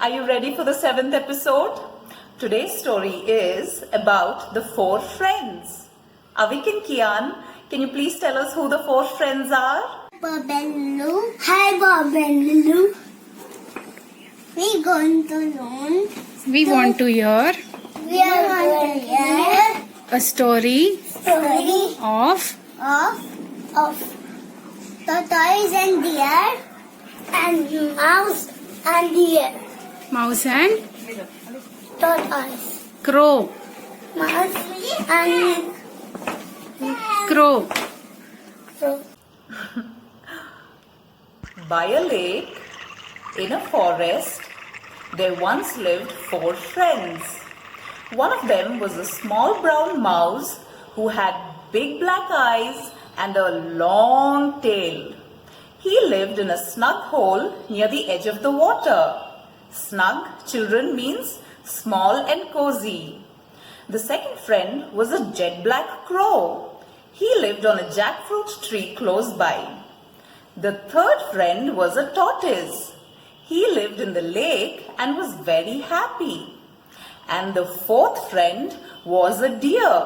Are you ready for the 7th episode? Today's story is about the 4 friends. Avik and Kian, can you please tell us who the 4 friends are? Bob and Lulu. Hi, Bob and Lulu. We want to learn. We want to hear We are going to hear a story story of of tortoise and deer and mouse and deer. mouse and Tortoise, crow. mouse and Crow. crow. By a lake, in a forest, there once lived 4 friends. One of them was a small brown mouse who had big black eyes and a long tail. He lived in a snug hole near the edge of the water. Snug, children, means small and cozy. The second friend was a jet black crow. He lived on a jackfruit tree close by. The third friend was a tortoise. He lived in the lake and was very happy. And the fourth friend was a deer.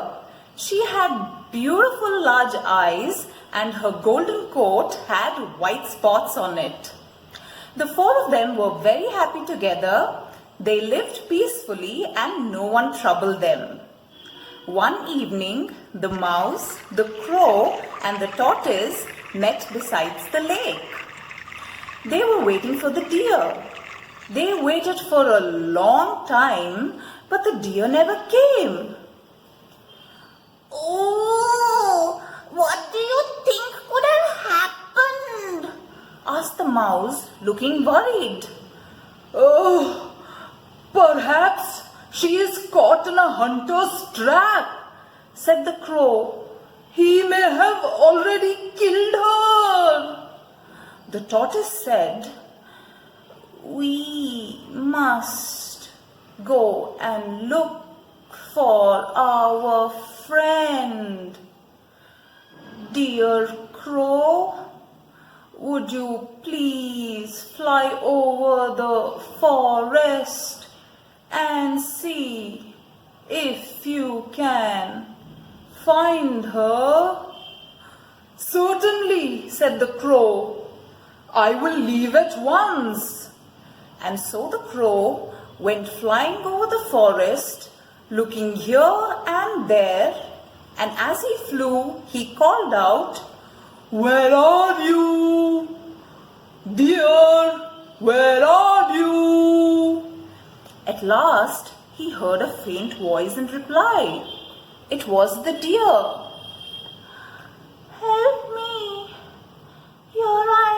She had beautiful large eyes and her golden coat had white spots on it. The 4 of them were very happy together. They lived peacefully and no one troubled them. One evening, the mouse, the crow and the tortoise met beside the lake. They were waiting for the deer. They waited for a long time, but the deer never came. Oh, what do you think could have happened? Asked the mouse, looking worried. Oh, perhaps she is caught in a hunter's trap, said the crow. He may have already killed her. The tortoise said, we must go and look for our friend. Dear crow, would you please fly over the forest and see if you can find her? Certainly, said the crow. I will leave at once. And so the crow went flying over the forest, looking here and there, and as he flew, he called out, where are you? Dear, where are you? At last, he heard a faint voice in reply. It was the deer. Help me. Here I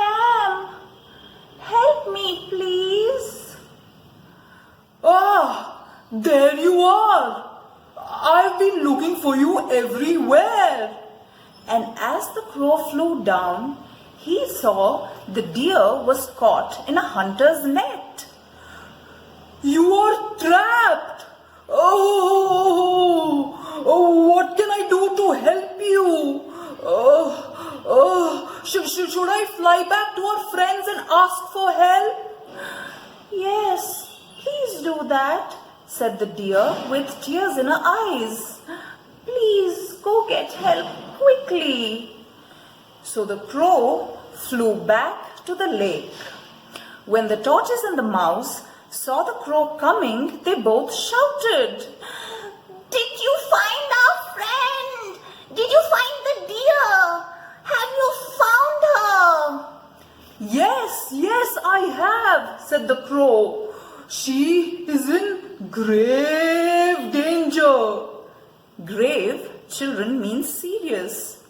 am. Help me, please. Ah, there you are. I've been looking for you everywhere. And as the crow flew down, he saw the deer was caught in a hunter's net. You are trapped. Oh, what can I do to help you? Should I fly back to our friends and ask for help? Yes, please do that, said the deer with tears in her eyes. Please go get help quickly. So the crow flew back to the lake. When the tortoise and the mouse saw the crow coming, they both shouted, Did you find our friend? Did you find the deer? Have you found her? Yes, I have, said the crow. She is in grave danger. Grave, children, means serious.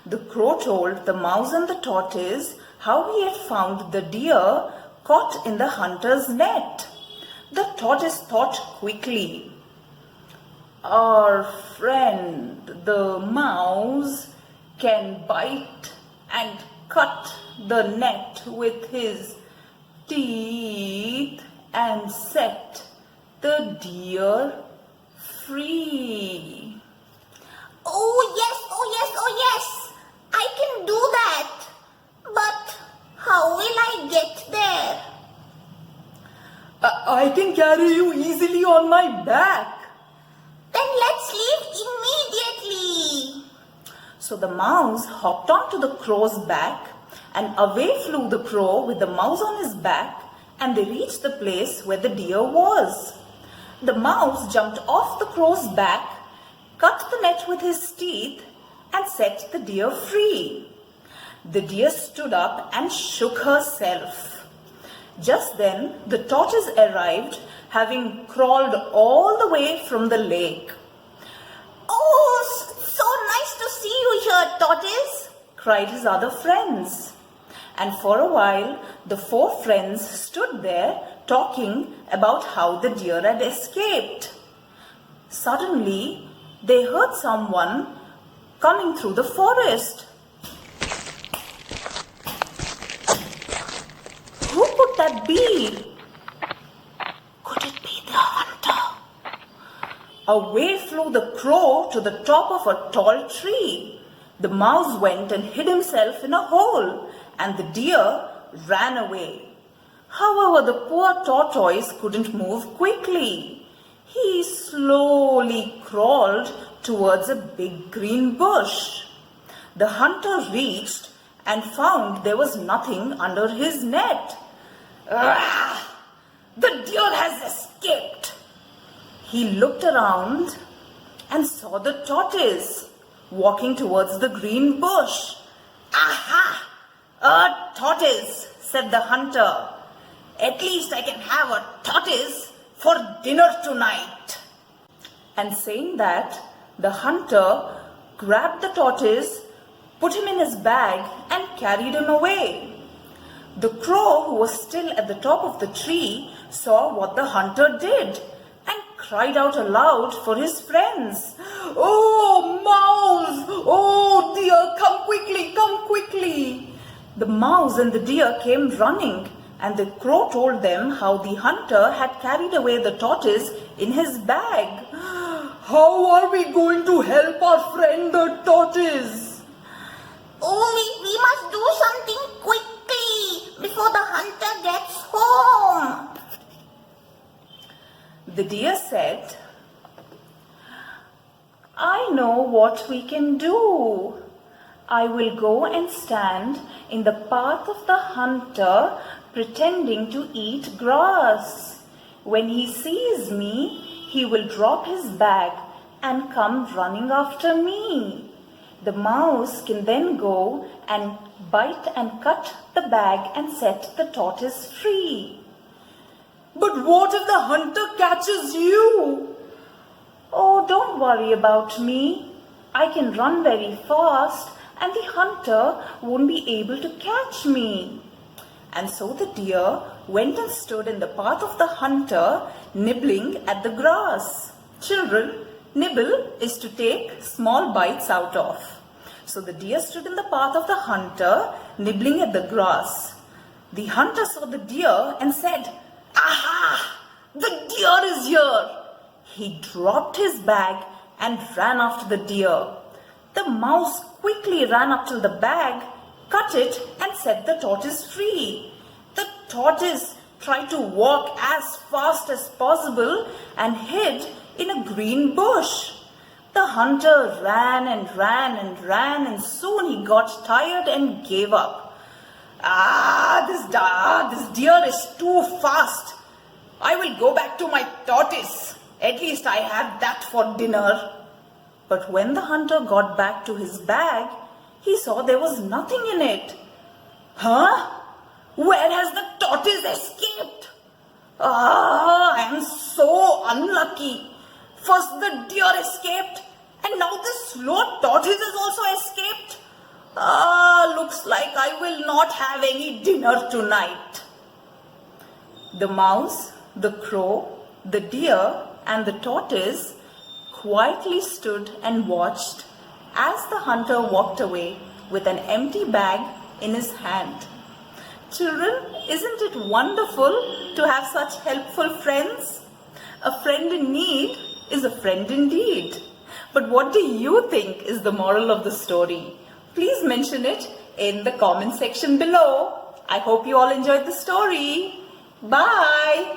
The crow told the mouse and the tortoise how he had found the deer caught in the hunter's net. The tortoise thought quickly. Our friend, the mouse, can bite and cut the net with his teeth and set the deer free. Oh yes, I can do that. But how will I get there? I can carry you easily on my back. Then let's leave immediately. So the mouse hopped onto the crow's back, and away flew the crow with the mouse on his back, and they reached the place where the deer was. The mouse jumped off the crow's back, cut the net with his teeth, and set the deer free. The deer stood up and shook herself. Just then the tortoise arrived, having crawled all the way from the lake. Oh, so nice to see you here, tortoise, cried his other friends. And for a while the four friends stood there talking about how the deer had escaped. Suddenly they heard someone coming through the forest. Who could that be? Could it be the hunter? Away flew the crow to the top of a tall tree. The mouse went and hid himself in a hole, and the deer ran away. However, the poor tortoise couldn't move quickly. He slowly crawled towards a big green bush. The hunter reached and found there was nothing under his net. "Ah, the deer has escaped." He looked around and saw the tortoise walking towards the green bush. "Aha! A tortoise," said the hunter. "At least I can have a tortoise for dinner tonight." And saying that, the hunter grabbed the tortoise, put him in his bag, and carried him away. The crow, who was still at the top of the tree, saw what the hunter did and cried out aloud for his friends. "Oh, mouse! Oh, dear, come quickly, come quickly!" The mouse and the deer came running, and the crow told them how the hunter had carried away the tortoise in his bag. "How are we going to help our friend the tortoise?" Oh, we must do something quickly before the hunter gets home. The deer said, "I know what we can do. I will go and stand in the path of the hunter, pretending to eat grass. When he sees me, he will drop his bag and come running after me. The mouse can then go and bite and cut the bag and set the tortoise free." "But what if the hunter catches you?" "Oh, don't worry about me. I can run very fast, and the hunter won't be able to catch me." And so the deer went and stood in the path of the hunter, nibbling at the grass. Children, nibble is to take small bites out of. So the deer stood in the path of the hunter, nibbling at the grass. The hunter saw the deer and said, "Aha! The deer is here!" He dropped his bag and ran after the deer. The mouse quickly ran up to the bag, cut it, and set the tortoise free. The tortoise tried to walk as fast as possible and hid in a green bush. The hunter ran and ran and ran, and soon he got tired and gave up. This deer is too fast. I will go back to my tortoise. At least I have that for dinner." But when the hunter got back to his bag, he saw there was nothing in it. "Huh? Where has the tortoise escaped? I am so unlucky. First the deer escaped, and now the slow tortoise has also escaped. Looks like I will not have any dinner tonight." The mouse, the crow, the deer, and the tortoise quietly stood and watched as the hunter walked away with an empty bag in his hand. Children, isn't it wonderful to have such helpful friends? A friend in need is a friend indeed. But what do you think is the moral of the story? Please mention it in the comment section below. I hope you all enjoyed the story. Bye.